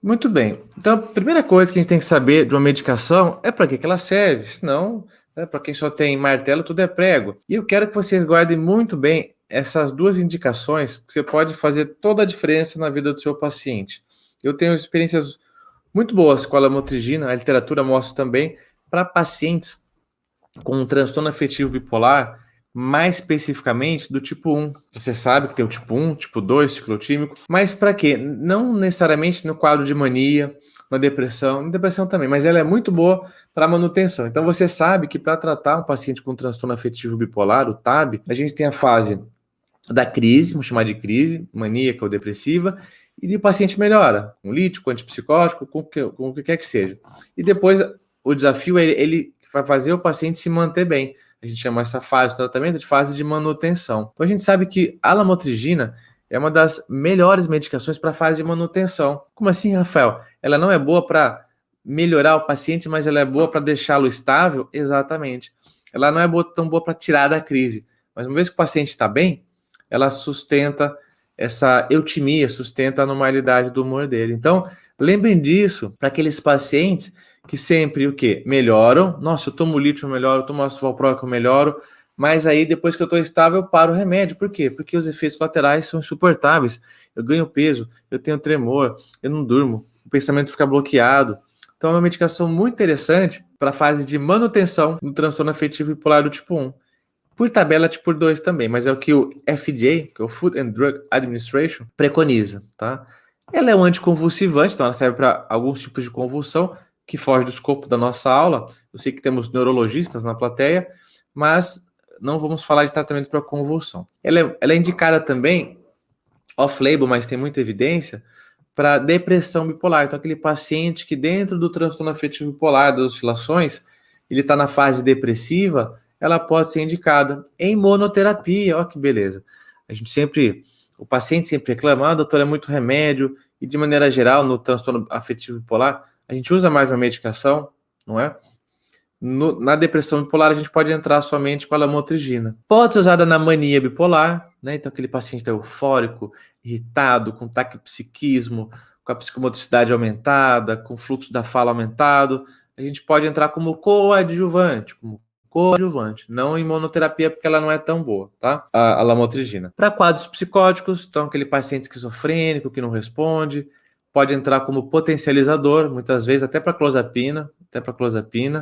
Muito bem. Então, a primeira coisa que a gente tem que saber de uma medicação é para que ela serve. Senão, para quem só tem martelo, tudo é prego. E eu quero que vocês guardem muito bem essas duas indicações, que você pode fazer toda a diferença na vida do seu paciente. Eu tenho experiências muito boas com a lamotrigina, a literatura mostra também, para pacientes com um transtorno afetivo bipolar, mais especificamente do tipo 1. Você sabe que tem o tipo 1, tipo 2, ciclotímico, mas para quê? Não necessariamente no quadro de mania, na depressão também, mas ela é muito boa para manutenção. Então você sabe que para tratar um paciente com transtorno afetivo bipolar, o TAB, a gente tem a fase da crise, vamos chamar de crise, maníaca ou depressiva, e o paciente melhora, com lítico, antipsicótico, com o que quer que seja. E depois o desafio é ele vai fazer o paciente se manter bem. A gente chama essa fase de tratamento de fase de manutenção. Então a gente sabe que a lamotrigina é uma das melhores medicações para a fase de manutenção. Como assim, Rafael? Ela não é boa para melhorar o paciente, mas ela é boa para deixá-lo estável? Exatamente. Ela não é tão boa para tirar da crise. Mas uma vez que o paciente está bem, ela sustenta essa eutimia, sustenta a normalidade do humor dele. Então, lembrem disso para aqueles pacientes que sempre o quê? Melhoram. Nossa, eu tomo lítio, eu melhoro, eu tomo ácido valproico, eu melhoro. Mas aí, depois que eu estou estável, eu paro o remédio. Por quê? Porque os efeitos colaterais são insuportáveis. Eu ganho peso, eu tenho tremor, eu não durmo, o pensamento fica bloqueado. Então, é uma medicação muito interessante para a fase de manutenção do transtorno afetivo bipolar do tipo 1. Por tabela, tipo 2 também, mas é o que o FDA, que é o Food and Drug Administration, preconiza, tá? Ela é um anticonvulsivante, então ela serve para alguns tipos de convulsão, que foge do escopo da nossa aula. Eu sei que temos neurologistas na plateia, mas não vamos falar de tratamento para convulsão. Ela é indicada também, off-label, mas tem muita evidência, para depressão bipolar. Então, aquele paciente que dentro do transtorno afetivo bipolar, das oscilações, ele está na fase depressiva, ela pode ser indicada em monoterapia. Olha que beleza. O paciente sempre reclama, doutor, é muito remédio, e de maneira geral, no transtorno afetivo bipolar, a gente usa mais uma medicação, não é? Na depressão bipolar, a gente pode entrar somente com a lamotrigina. Pode ser usada na mania bipolar, né? Então, aquele paciente está eufórico, irritado, com taquipsiquismo, com a psicomotricidade aumentada, com o fluxo da fala aumentado. A gente pode entrar como coadjuvante, não em monoterapia, porque ela não é tão boa, tá? A lamotrigina. Para quadros psicóticos, então, aquele paciente esquizofrênico que não responde, pode entrar como potencializador, muitas vezes até para clozapina.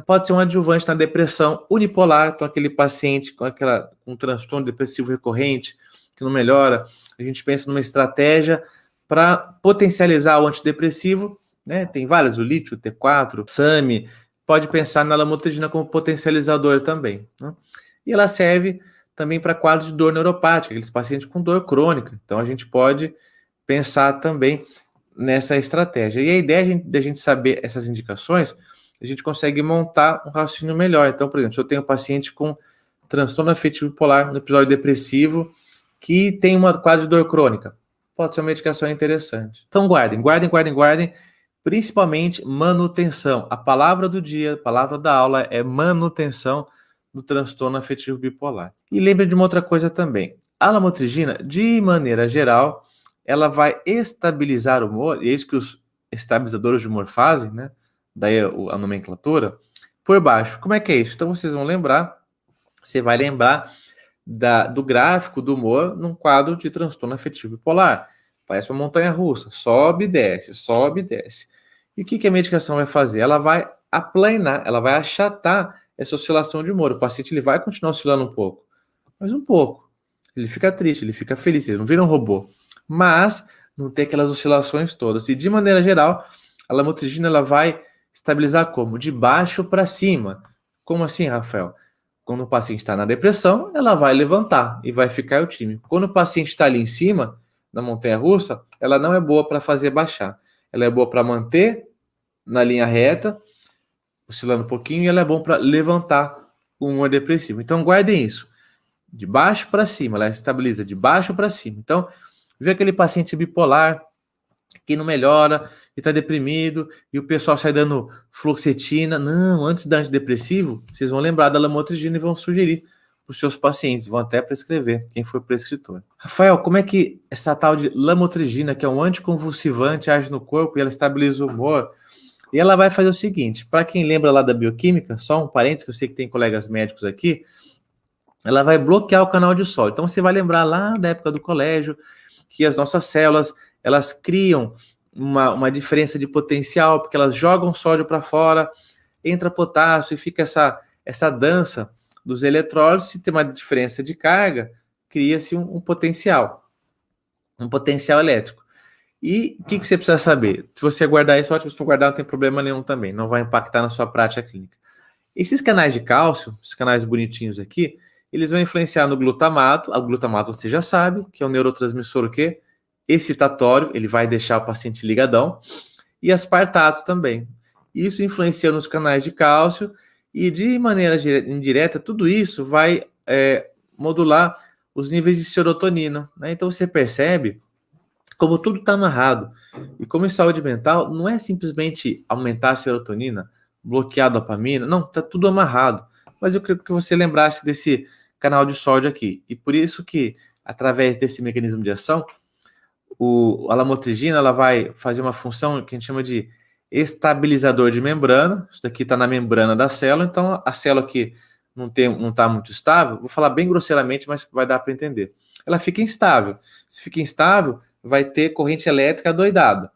Pode ser um adjuvante na depressão unipolar, então aquele paciente com um transtorno depressivo recorrente que não melhora, a gente pensa numa estratégia para potencializar o antidepressivo, né? Tem várias, o lítio, o T4, SAMI, pode pensar na lamotrigina como potencializador também, né? E ela serve também para quadros de dor neuropática, aqueles pacientes com dor crônica. Então a gente pode pensar também nessa estratégia. E a ideia da gente saber essas indicações, a gente consegue montar um raciocínio melhor. Então, por exemplo, se eu tenho um paciente com transtorno afetivo bipolar no episódio depressivo que tem uma quadro de dor crônica, pode ser uma medicação interessante. Então, guardem, principalmente manutenção. A palavra do dia, a palavra da aula é manutenção no transtorno afetivo bipolar. E lembre de uma outra coisa também. A lamotrigina, de maneira geral, ela vai estabilizar o humor, e é isso que os estabilizadores de humor fazem, né? Daí a nomenclatura, por baixo. Como é que é isso? Então você vai lembrar do gráfico do humor num quadro de transtorno afetivo bipolar. Parece uma montanha-russa, sobe e desce, sobe e desce. E o que a medicação vai fazer? Ela vai aplanar, ela vai achatar essa oscilação de humor. O paciente ele vai continuar oscilando um pouco, mas um pouco. Ele fica triste, ele fica feliz, ele não vira um robô. Mas não tem aquelas oscilações todas. E de maneira geral, a lamotrigina ela vai estabilizar como? De baixo para cima. Como assim, Rafael? Quando o paciente está na depressão, ela vai levantar e vai ficar eutímico. Quando o paciente está ali em cima, na montanha-russa, ela não é boa para fazer baixar. Ela é boa para manter na linha reta, oscilando um pouquinho, e ela é boa para levantar o humor depressivo. Então, guardem isso. De baixo para cima, ela estabiliza de baixo para cima. Então, vê aquele paciente bipolar que não melhora e está deprimido, e o pessoal sai dando fluoxetina. Não, antes da antidepressivo, vocês vão lembrar da lamotrigina e vão sugerir para os seus pacientes, vão até prescrever, quem for prescritor. Rafael, como é que essa tal de lamotrigina, que é um anticonvulsivante, age no corpo e ela estabiliza o humor? E ela vai fazer o seguinte, para quem lembra lá da bioquímica, só um parênteses, que eu sei que tem colegas médicos aqui, ela vai bloquear o canal de sódio. Então você vai lembrar lá da época do colégio, que as nossas células, elas criam uma diferença de potencial, porque elas jogam sódio para fora, entra potássio e fica essa dança dos eletrólitos. Se tem uma diferença de carga, cria-se um potencial elétrico. E o que você precisa saber? Se você guardar isso, ótimo. Se não guardar, não tem problema nenhum também. Não vai impactar na sua prática clínica. Esses canais de cálcio, esses canais bonitinhos aqui, eles vão influenciar no glutamato. O glutamato você já sabe, que é um neurotransmissor o quê? Excitatório, ele vai deixar o paciente ligadão. E aspartato também. Isso influencia nos canais de cálcio e, de maneira indireta, tudo isso vai modular os níveis de serotonina, né? Então você percebe como tudo está amarrado. E como em saúde mental, não é simplesmente aumentar a serotonina, bloquear a dopamina, não, está tudo amarrado. Mas eu queria que você lembrasse desse canal de sódio aqui. E por isso que, através desse mecanismo de ação, a lamotrigina ela vai fazer uma função que a gente chama de estabilizador de membrana. Isso daqui está na membrana da célula, então a célula que não está muito estável, vou falar bem grosseiramente, mas vai dar para entender. Ela fica instável. Se fica instável, vai ter corrente elétrica adoidada.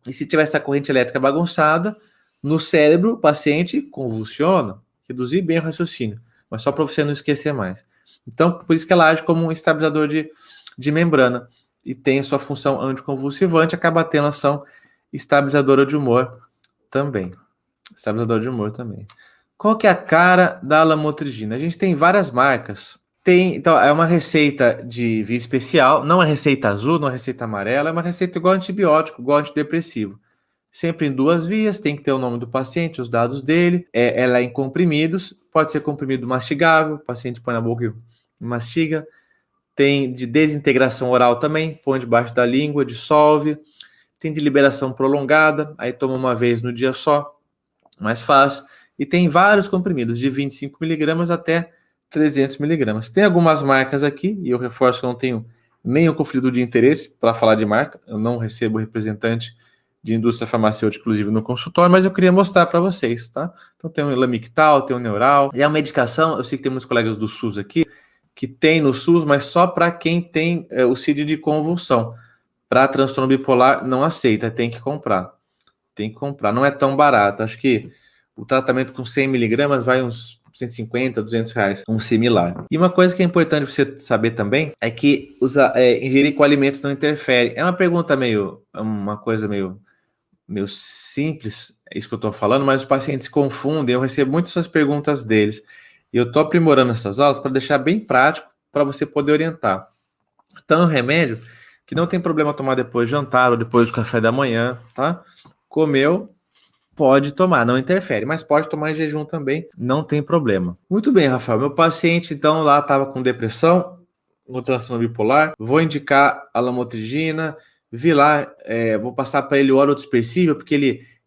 E se tiver essa corrente elétrica bagunçada, no cérebro, o paciente convulsiona, reduzir bem o raciocínio, mas só para você não esquecer mais. Então, por isso que ela age como um estabilizador de membrana e tem a sua função anticonvulsivante, acaba tendo ação estabilizadora de humor também. Estabilizador de humor também. Qual que é a cara da lamotrigina? A gente tem várias marcas. Então, é uma receita de via especial, não é receita azul, não é receita amarela, é uma receita igual antibiótico, igual antidepressivo. Sempre em 2 vias, tem que ter o nome do paciente, os dados dele, ela é em comprimidos, pode ser comprimido mastigável, o paciente põe na boca e mastiga. Tem de desintegração oral também, põe debaixo da língua, dissolve. Tem de liberação prolongada, aí toma uma vez no dia só, mais fácil. E tem vários comprimidos, de 25 miligramas até 300 miligramas. Tem algumas marcas aqui, e eu reforço que eu não tenho nenhum conflito de interesse para falar de marca, eu não recebo representante de indústria farmacêutica, inclusive, no consultório, mas eu queria mostrar para vocês, tá? Então tem o Lamictal, tem o Neural, e a medicação, eu sei que tem muitos colegas do SUS aqui, que tem no SUS, mas só para quem tem o CID de convulsão. Para transtorno bipolar, não aceita, tem que comprar. Tem que comprar, não é tão barato. Acho que o tratamento com 100 miligramas vai uns 150, 200 reais, um similar. E uma coisa que é importante você saber também é que ingerir com alimentos não interfere. É uma coisa meio simples, é isso que eu estou falando, mas os pacientes confundem, eu recebo muitas essas perguntas deles. E eu estou aprimorando essas aulas para deixar bem prático, para você poder orientar. Então, é um remédio que não tem problema tomar depois do jantar ou depois do café da manhã, tá? Comeu, pode tomar, não interfere, mas pode tomar em jejum também, não tem problema. Muito bem, Rafael, meu paciente então lá estava com depressão, no transtorno bipolar, vou indicar a lamotrigina, vi lá, vou passar para ele o óleo dispersível, porque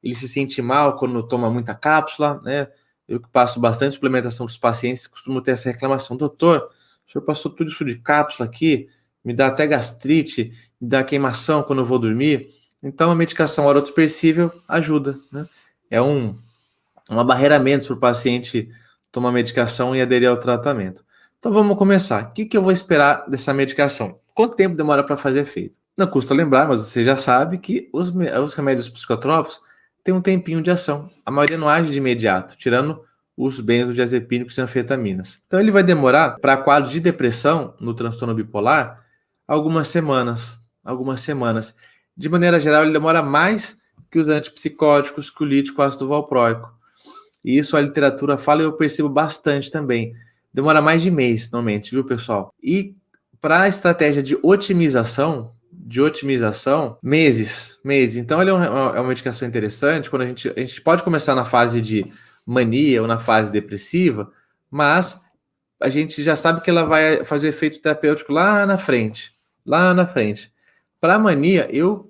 ele se sente mal quando toma muita cápsula, né? Eu que passo bastante suplementação para os pacientes, costumo ter essa reclamação, doutor, o senhor passou tudo isso de cápsula aqui, me dá até gastrite, me dá queimação quando eu vou dormir. Então a medicação orodispersível ajuda, né? É uma barreira a menos para o paciente tomar medicação e aderir ao tratamento. Então vamos começar. O que eu vou esperar dessa medicação? Quanto tempo demora para fazer efeito? Não custa lembrar, mas você já sabe que os remédios psicotrópicos têm um tempinho de ação. A maioria não age de imediato, tirando os benzodiazepínicos e anfetaminas. Então ele vai demorar, para quadros de depressão no transtorno bipolar, algumas semanas. De maneira geral, ele demora mais que os antipsicóticos, que o lítico, ácido valproico. E isso a literatura fala e eu percebo bastante também. Demora mais de mês, normalmente, viu, pessoal? E para a estratégia de otimização, meses. Então, ele é uma medicação interessante, quando a gente pode começar na fase de mania ou na fase depressiva, mas a gente já sabe que ela vai fazer efeito terapêutico lá na frente. Para mania, eu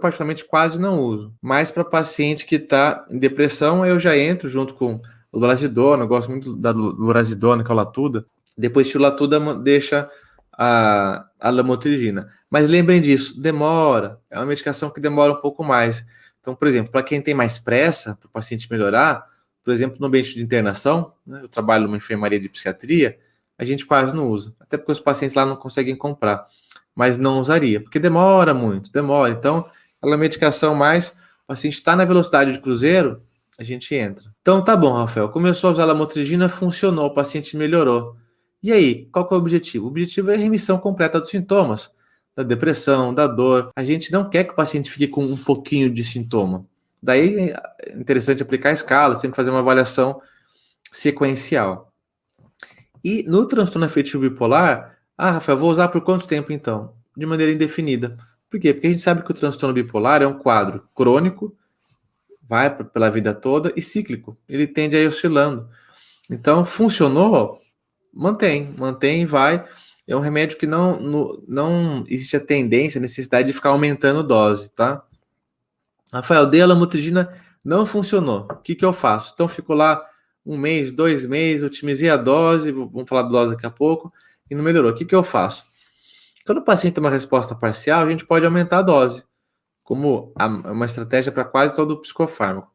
particularmente quase não uso, mas para paciente que está em depressão, eu já entro junto com Lorazidona, eu gosto muito da Lorazidona, que é o Latuda. Depois que o Latuda deixa a lamotrigina. Mas lembrem disso, demora. É uma medicação que demora um pouco mais. Então, por exemplo, para quem tem mais pressa, para o paciente melhorar, por exemplo, no ambiente de internação, né, eu trabalho numa enfermaria de psiquiatria, a gente quase não usa. Até porque os pacientes lá não conseguem comprar. Mas não usaria, porque demora muito, demora. Então, ela é uma medicação mais, o paciente está na velocidade de cruzeiro, a gente entra. Então, tá bom, Rafael. Começou a usar a lamotrigina, funcionou, o paciente melhorou. E aí, qual que é o objetivo? O objetivo é a remissão completa dos sintomas, da depressão, da dor. A gente não quer que o paciente fique com um pouquinho de sintoma. Daí é interessante aplicar a escala, sempre fazer uma avaliação sequencial. E no transtorno afetivo bipolar, Rafael, vou usar por quanto tempo então? De maneira indefinida. Por quê? Porque a gente sabe que o transtorno bipolar é um quadro crônico, vai pela vida toda, e cíclico. Ele tende a ir oscilando. Então, funcionou, mantém e vai. É um remédio que não existe a tendência, a necessidade de ficar aumentando dose, tá? Rafael, dei a lamotrigina, não funcionou. O que eu faço? Então, fico lá um mês, 2 meses, otimizei a dose, vamos falar da dose daqui a pouco, e não melhorou. O que eu faço? Quando o paciente tem uma resposta parcial, a gente pode aumentar a dose, como uma estratégia para quase todo o psicofármaco.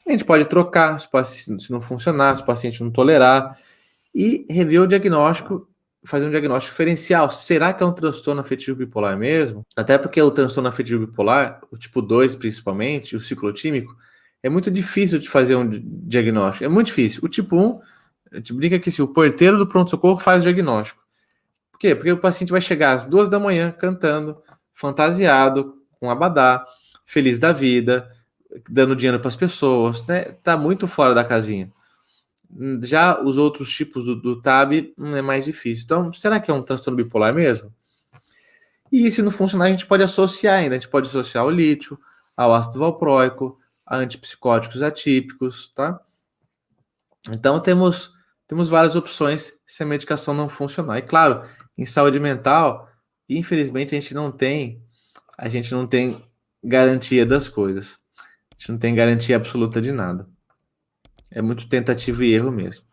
A gente pode trocar se não funcionar, se o paciente não tolerar, e rever o diagnóstico, fazer um diagnóstico diferencial. Será que é um transtorno afetivo bipolar mesmo? Até porque o transtorno afetivo bipolar, o tipo 2 principalmente, o ciclotímico, é muito difícil de fazer um diagnóstico. É muito difícil. O tipo 1, a gente brinca que se o porteiro do pronto-socorro faz o diagnóstico. Por quê? Porque o paciente vai chegar às 2 da manhã cantando, fantasiado, com abadá, feliz da vida, dando dinheiro para as pessoas, né? Tá muito fora da casinha. Já os outros tipos do TAB é mais difícil. Então, será que é um transtorno bipolar mesmo? E se não funcionar, a gente pode associar ainda. A gente pode associar ao lítio, ao ácido valproico, a antipsicóticos atípicos, tá? Então, temos várias opções se a medicação não funcionar. E claro, em saúde mental, infelizmente, a gente não tem garantia das coisas. A gente não tem garantia absoluta de nada. É muito tentativa e erro mesmo.